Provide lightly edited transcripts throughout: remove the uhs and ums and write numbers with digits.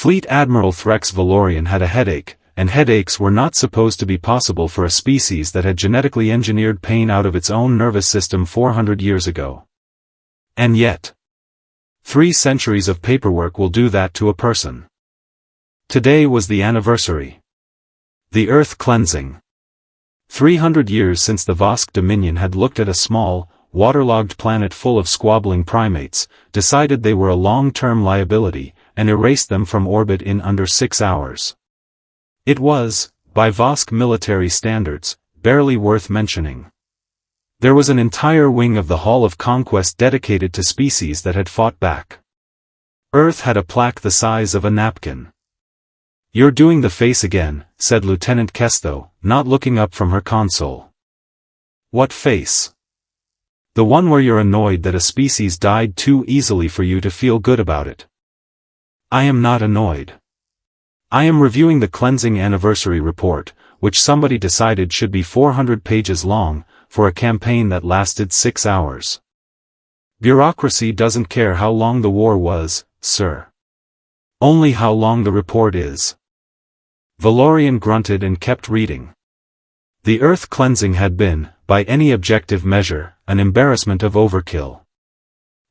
Fleet Admiral Threx Valorian had a headache, and headaches were not supposed to be possible for a species that had genetically engineered pain out of its own nervous system 400 years ago. And yet, 3 centuries of paperwork will do that to a person. Today was the anniversary. The Earth cleansing. 300 years since the Vosk Dominion had looked at a small, waterlogged planet full of squabbling primates, decided they were a long-term liability, and erased them from orbit in under 6 hours. It was, by Vosk military standards, barely worth mentioning. There was an entire wing of the Hall of Conquest dedicated to species that had fought back. Earth had a plaque the size of a napkin. "You're doing the face again," said Lieutenant Kesto, not looking up from her console. "What face?" "The one where you're annoyed that a species died too easily for you to feel good about it." "I am not annoyed. I am reviewing the cleansing anniversary report, which somebody decided should be 400 pages long, for a campaign that lasted 6 hours. Bureaucracy doesn't care how long the war was, sir. Only how long the report is." Valorian grunted and kept reading. The Earth cleansing had been, by any objective measure, an embarrassment of overkill.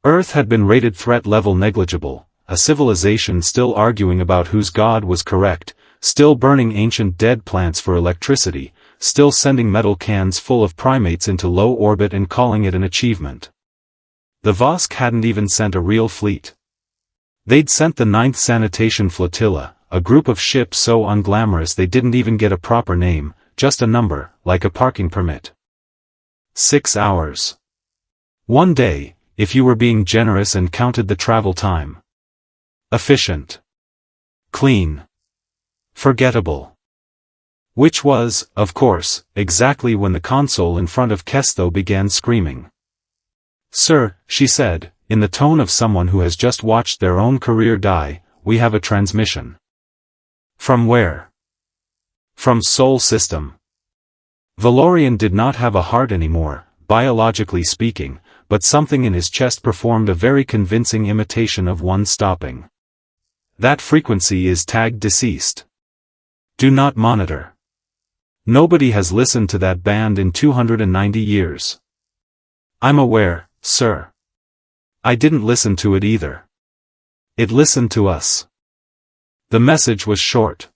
Earth had been rated threat level negligible, a civilization still arguing about whose god was correct, still burning ancient dead plants for electricity, still sending metal cans full of primates into low orbit and calling it an achievement. The Vosk hadn't even sent a real fleet. They'd sent the 9th Sanitation Flotilla, a group of ships so unglamorous they didn't even get a proper name, just a number, like a parking permit. 6 hours. One day, if you were being generous and counted the travel time. Efficient. Clean. Forgettable. Which was, of course, exactly when the console in front of Kesto began screaming. "Sir," she said, in the tone of someone who has just watched their own career die, "we have a transmission." "From where?" "From Sol System." Valorian did not have a heart anymore, biologically speaking, but something in his chest performed a very convincing imitation of one stopping. "That frequency is tagged deceased. Do not monitor. Nobody has listened to that band in 290 years. "I'm aware, sir. I didn't listen to it either. It listened to us." The message was short.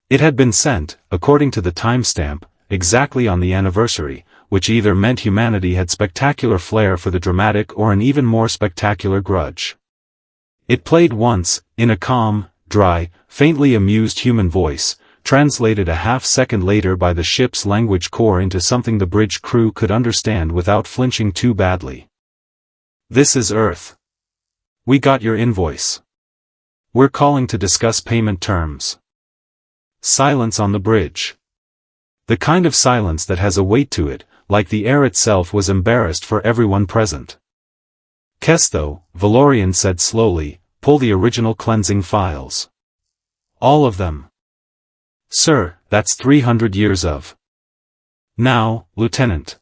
It had been sent, according to the timestamp, exactly on the anniversary, which either meant humanity had spectacular flair for the dramatic or an even more spectacular grudge. It played once, in a calm, dry, faintly amused human voice, translated a half-second later by the ship's language core into something the bridge crew could understand without flinching too badly. "This is Earth. We got your invoice. We're calling to discuss payment terms." Silence on the bridge. The kind of silence that has a weight to it, like the air itself was embarrassed for everyone present. "Kesto," Valorian said slowly, "pull the original cleansing files. All of them." "Sir, that's 300 years of." "Now, Lieutenant."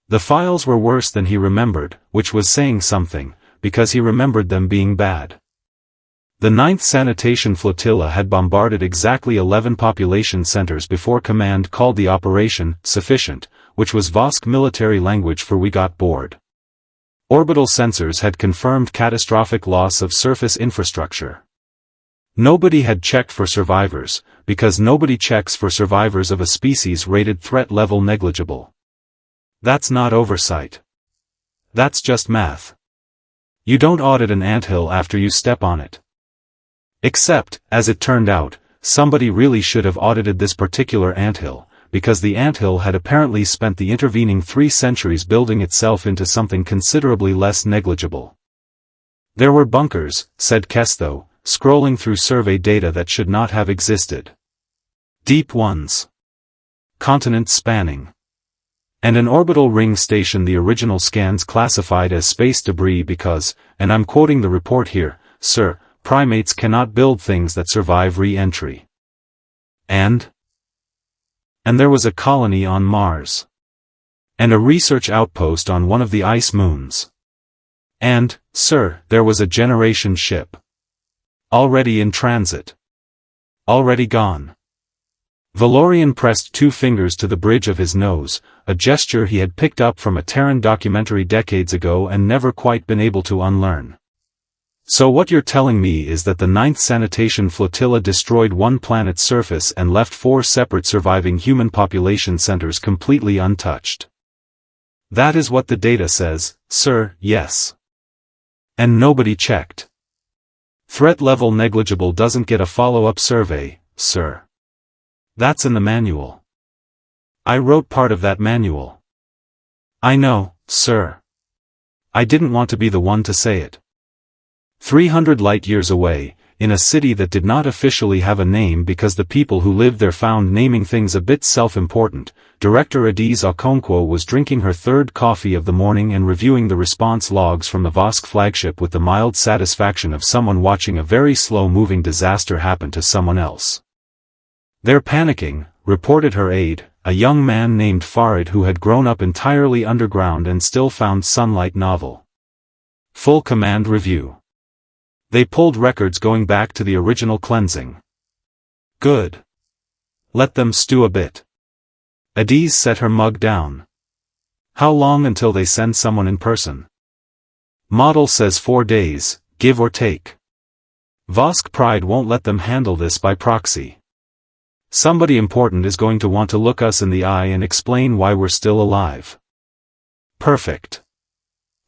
The files were worse than he remembered, which was saying something, because he remembered them being bad. The 9th Sanitation Flotilla had bombarded exactly 11 population centers before command called the operation sufficient, which was Vosk military language for "we got bored." Orbital sensors had confirmed catastrophic loss of surface infrastructure. Nobody had checked for survivors, because nobody checks for survivors of a species rated threat level negligible. That's not oversight. That's just math. You don't audit an anthill after you step on it. Except, as it turned out, somebody really should have audited this particular anthill, because the anthill had apparently spent the intervening 3 centuries building itself into something considerably less negligible. "There were bunkers," said Kesto, scrolling through survey data that should not have existed. "Deep ones. Continent spanning. And an orbital ring station the original scans classified as space debris because, and I'm quoting the report here, sir, primates cannot build things that survive re-entry. And there was a colony on Mars. And a research outpost on one of the ice moons. And, sir, there was a generation ship. Already in transit. Already gone. Valorian pressed 2 fingers to the bridge of his nose, a gesture he had picked up from a Terran documentary decades ago and never quite been able to unlearn. So what you're telling me is that the 9th Sanitation Flotilla destroyed one planet's surface and left 4 separate surviving human population centers completely untouched. That is what the data says, sir, yes. And nobody checked. Threat level negligible doesn't get a follow-up survey, sir. That's in the manual. I wrote part of that manual. I know, sir. I didn't want to be the one to say it. 300 light-years away, in a city that did not officially have a name because the people who lived there found naming things a bit self-important, Director Adiz Okonkwo was drinking her 3rd coffee of the morning and reviewing the response logs from the Vosk flagship with the mild satisfaction of someone watching a very slow-moving disaster happen to someone else. They're panicking, reported her aide, a young man named Farid who had grown up entirely underground and still found sunlight novel. Full command review. They pulled records going back to the original cleansing. Good. Let them stew a bit. Adiz set her mug down. How long until they send someone in person? Model says 4 days, give or take. Vosk Pride won't let them handle this by proxy. Somebody important is going to want to look us in the eye and explain why we're still alive. Perfect.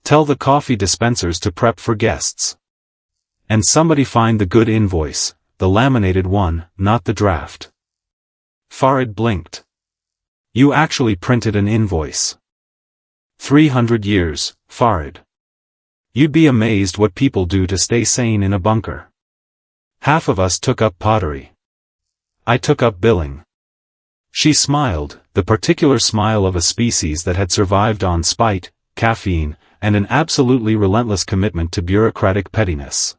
Tell the coffee dispensers to prep for guests. And somebody find the good invoice, the laminated one, not the draft. Farid blinked. You actually printed an invoice. 300 years, Farid. You'd be amazed what people do to stay sane in a bunker. Half of us took up pottery. I took up billing. She smiled, the particular smile of a species that had survived on spite, caffeine, and an absolutely relentless commitment to bureaucratic pettiness.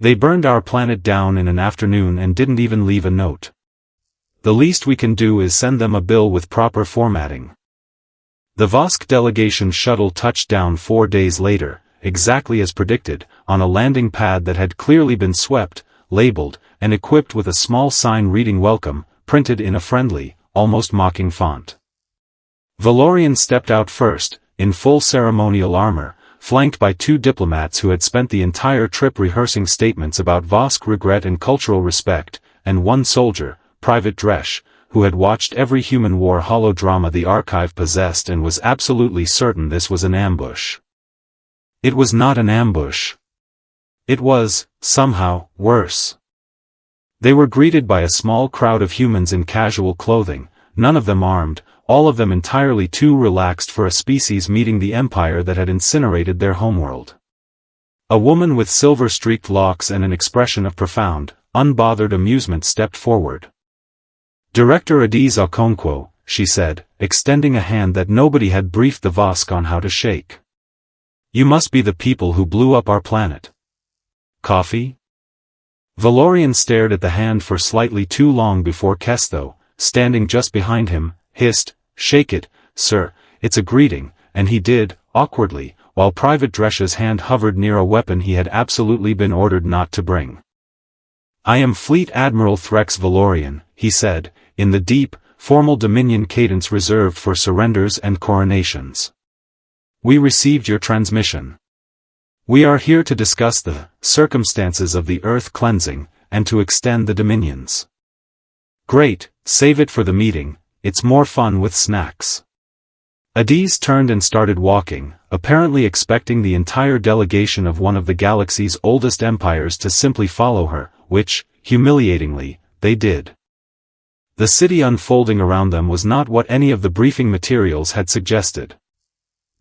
They burned our planet down in an afternoon and didn't even leave a note. The least we can do is send them a bill with proper formatting. The Vosk delegation shuttle touched down 4 days later, exactly as predicted, on a landing pad that had clearly been swept, labeled, and equipped with a small sign reading welcome, printed in a friendly, almost mocking font. Valorian stepped out first, in full ceremonial armor, flanked by 2 diplomats who had spent the entire trip rehearsing statements about Vosk regret and cultural respect, and 1 soldier, Private Dresch, who had watched every human war holodrama the archive possessed and was absolutely certain this was an ambush. It was not an ambush. It was, somehow, worse. They were greeted by a small crowd of humans in casual clothing, none of them armed, all of them entirely too relaxed for a species meeting the empire that had incinerated their homeworld. A woman with silver-streaked locks and an expression of profound, unbothered amusement stepped forward. Director Adiz Okonkwo, she said, extending a hand that nobody had briefed the Vosk on how to shake. You must be the people who blew up our planet. Coffee? Valorian stared at the hand for slightly too long before Kesto, standing just behind him, hissed, "Shake it, sir, it's a greeting," and he did, awkwardly, while Private Dresch's hand hovered near a weapon he had absolutely been ordered not to bring. "I am Fleet Admiral Threx Valorian," he said, in the deep, formal Dominion cadence reserved for surrenders and coronations. "We received your transmission. We are here to discuss the circumstances of the Earth cleansing, and to extend the dominions." "Great, save it for the meeting, it's more fun with snacks." Adiz turned and started walking, apparently expecting the entire delegation of one of the galaxy's oldest empires to simply follow her, which, humiliatingly, they did. The city unfolding around them was not what any of the briefing materials had suggested.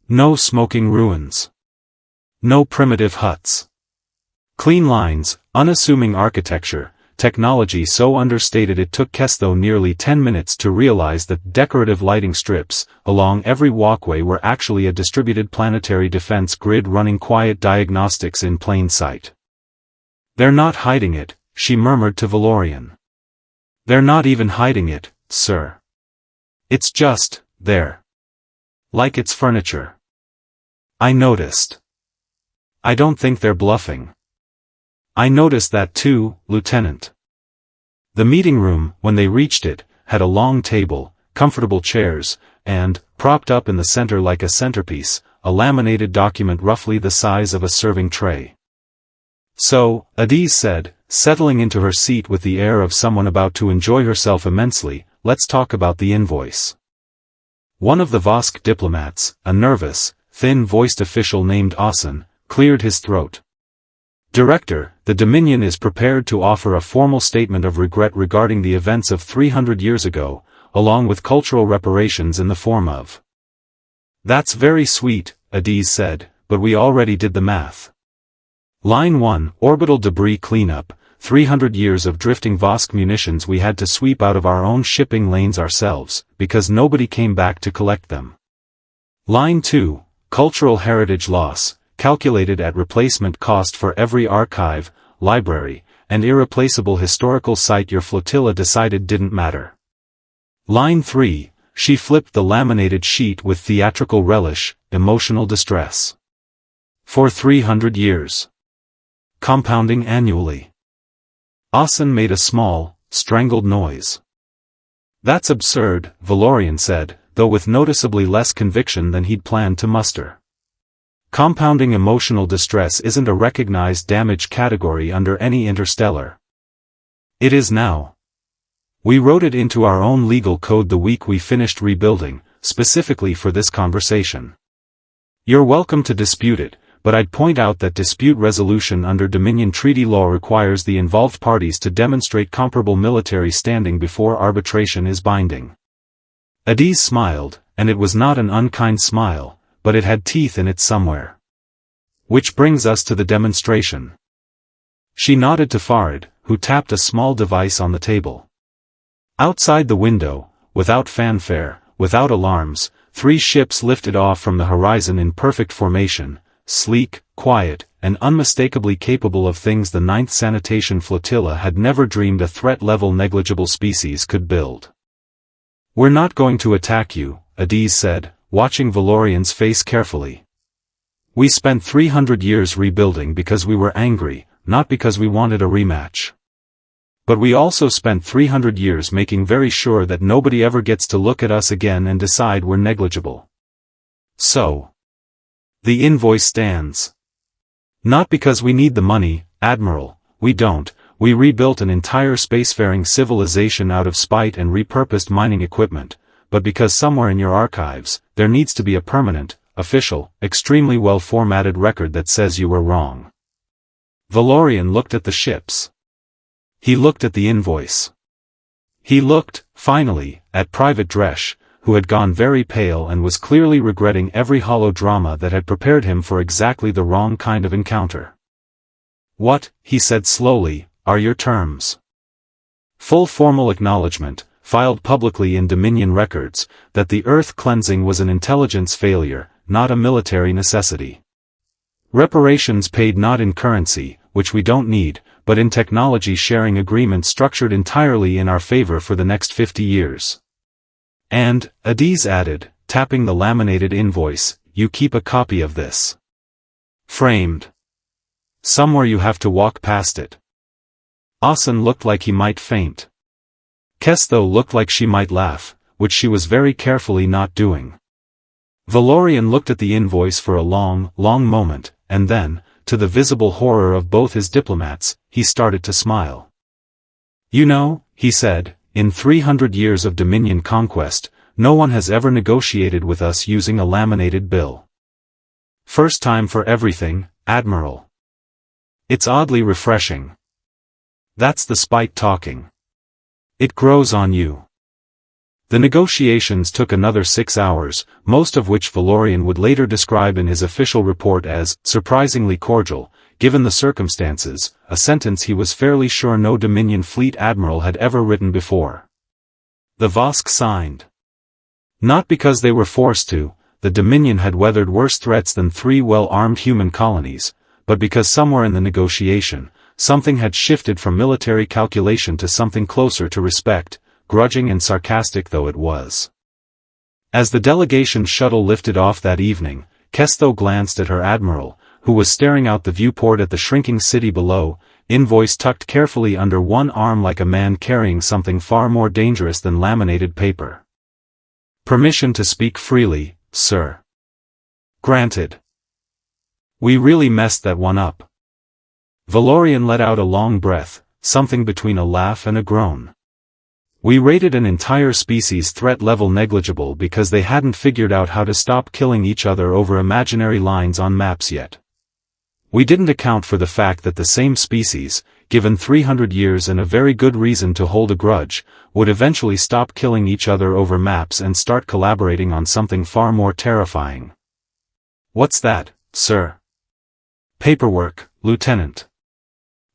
No smoking ruins. No primitive huts. Clean lines, unassuming architecture, technology so understated it took Kesto nearly 10 minutes to realize that decorative lighting strips along every walkway were actually a distributed planetary defense grid running quiet diagnostics in plain sight. "They're not hiding it," she murmured to Valorian. "They're not even hiding it, sir. It's just, there. Like it's furniture. I noticed. I don't think they're bluffing. I noticed that too, Lieutenant. The meeting room, when they reached it, had a long table, comfortable chairs, and, propped up in the center like a centerpiece, a laminated document roughly the size of a serving tray. So, Adiz said, settling into her seat with the air of someone about to enjoy herself immensely, let's talk about the invoice. One of the Vosk diplomats, a nervous, thin-voiced official named Asen, cleared his throat. Director, the Dominion is prepared to offer a formal statement of regret regarding the events of 300 years ago, along with cultural reparations in the form of. That's very sweet, Adiz said, but we already did the math. Line 1, orbital debris cleanup, 300 years of drifting Vosk munitions we had to sweep out of our own shipping lanes ourselves, because nobody came back to collect them. Line 2, cultural heritage loss, calculated at replacement cost for every archive, library, and irreplaceable historical site your flotilla decided didn't matter. Line 3, she flipped the laminated sheet with theatrical relish, emotional distress. For 300 years. Compounding annually. Asen made a small, strangled noise. That's absurd, Valorian said, though with noticeably less conviction than he'd planned to muster. Compounding emotional distress isn't a recognized damage category under any interstellar. It is now. We wrote it into our own legal code the week we finished rebuilding, specifically for this conversation. You're welcome to dispute it, but I'd point out that dispute resolution under Dominion treaty law requires the involved parties to demonstrate comparable military standing before arbitration is binding. Adiz smiled, and it was not an unkind smile, but it had teeth in it somewhere. Which brings us to the demonstration. She nodded to Farid, who tapped a small device on the table. Outside the window, without fanfare, without alarms, 3 ships lifted off from the horizon in perfect formation, sleek, quiet, and unmistakably capable of things the 9th Sanitation Flotilla had never dreamed a threat-level negligible species could build. We're not going to attack you, Adiz said, watching Valorian's face carefully. We spent 300 years rebuilding because we were angry, not because we wanted a rematch. But we also spent 300 years making very sure that nobody ever gets to look at us again and decide we're negligible. So. The invoice stands. Not because we need the money, Admiral, we don't. We rebuilt an entire spacefaring civilization out of spite and repurposed mining equipment, but because somewhere in your archives, there needs to be a permanent, official, extremely well-formatted record that says you were wrong. Valorian looked at the ships. He looked at the invoice. He looked, finally, at Private Dresch, who had gone very pale and was clearly regretting every hollow drama that had prepared him for exactly the wrong kind of encounter. What, he said slowly, are your terms? Full formal acknowledgement, filed publicly in Dominion records, that the Earth cleansing was an intelligence failure, not a military necessity. Reparations paid not in currency, which we don't need, but in technology sharing agreements structured entirely in our favor for the next 50 years. And, Adiz added, tapping the laminated invoice, you keep a copy of this. Framed. Somewhere you have to walk past it. Asen looked like he might faint. Kesto looked like she might laugh, which she was very carefully not doing. Valorian looked at the invoice for a long, long moment, and then, to the visible horror of both his diplomats, he started to smile. You know, he said, in 300 years of Dominion conquest, no one has ever negotiated with us using a laminated bill. First time for everything, Admiral. It's oddly refreshing. That's the spite talking. It grows on you. The negotiations took another 6 hours, most of which Valorian would later describe in his official report as surprisingly cordial, given the circumstances, a sentence he was fairly sure no Dominion fleet admiral had ever written before. The Vosk signed. Not because they were forced to, the Dominion had weathered worse threats than 3 well-armed human colonies, but because somewhere in the negotiation, something had shifted from military calculation to something closer to respect, grudging and sarcastic though it was. As the delegation shuttle lifted off that evening, Kesto glanced at her admiral, who was staring out the viewport at the shrinking city below, invoice tucked carefully under one arm like a man carrying something far more dangerous than laminated paper. Permission to speak freely, sir. Granted. We really messed that one up. Valorian let out a long breath, something between a laugh and a groan. We rated an entire species threat level negligible because they hadn't figured out how to stop killing each other over imaginary lines on maps yet. We didn't account for the fact that the same species, given 300 years and a very good reason to hold a grudge, would eventually stop killing each other over maps and start collaborating on something far more terrifying. What's that, sir? Paperwork, Lieutenant.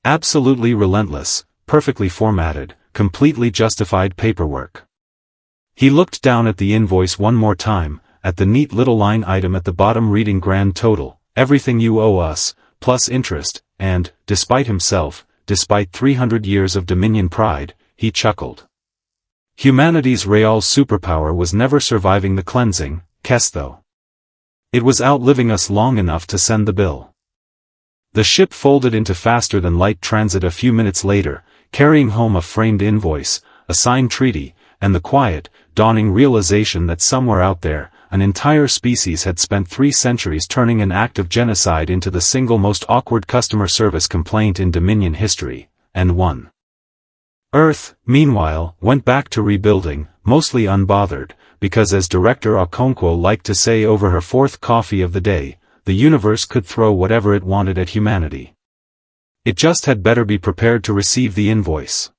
Absolutely relentless, perfectly formatted, completely justified paperwork. He looked down at the invoice one more time, at the neat little line item at the bottom reading grand total, everything you owe us, plus interest, and, despite himself, despite 300 years of Dominion pride, he chuckled. Humanity's real superpower was never surviving the cleansing, though. It was outliving us long enough to send the bill. The ship folded into faster-than-light transit a few minutes later, carrying home a framed invoice, a signed treaty, and the quiet, dawning realization that somewhere out there, an entire species had spent 3 centuries turning an act of genocide into the single most awkward customer service complaint in Dominion history, and won. Earth, meanwhile, went back to rebuilding, mostly unbothered, because as Director Okonkwo liked to say over her 4th coffee of the day, the universe could throw whatever it wanted at humanity. It just had better be prepared to receive the invoice.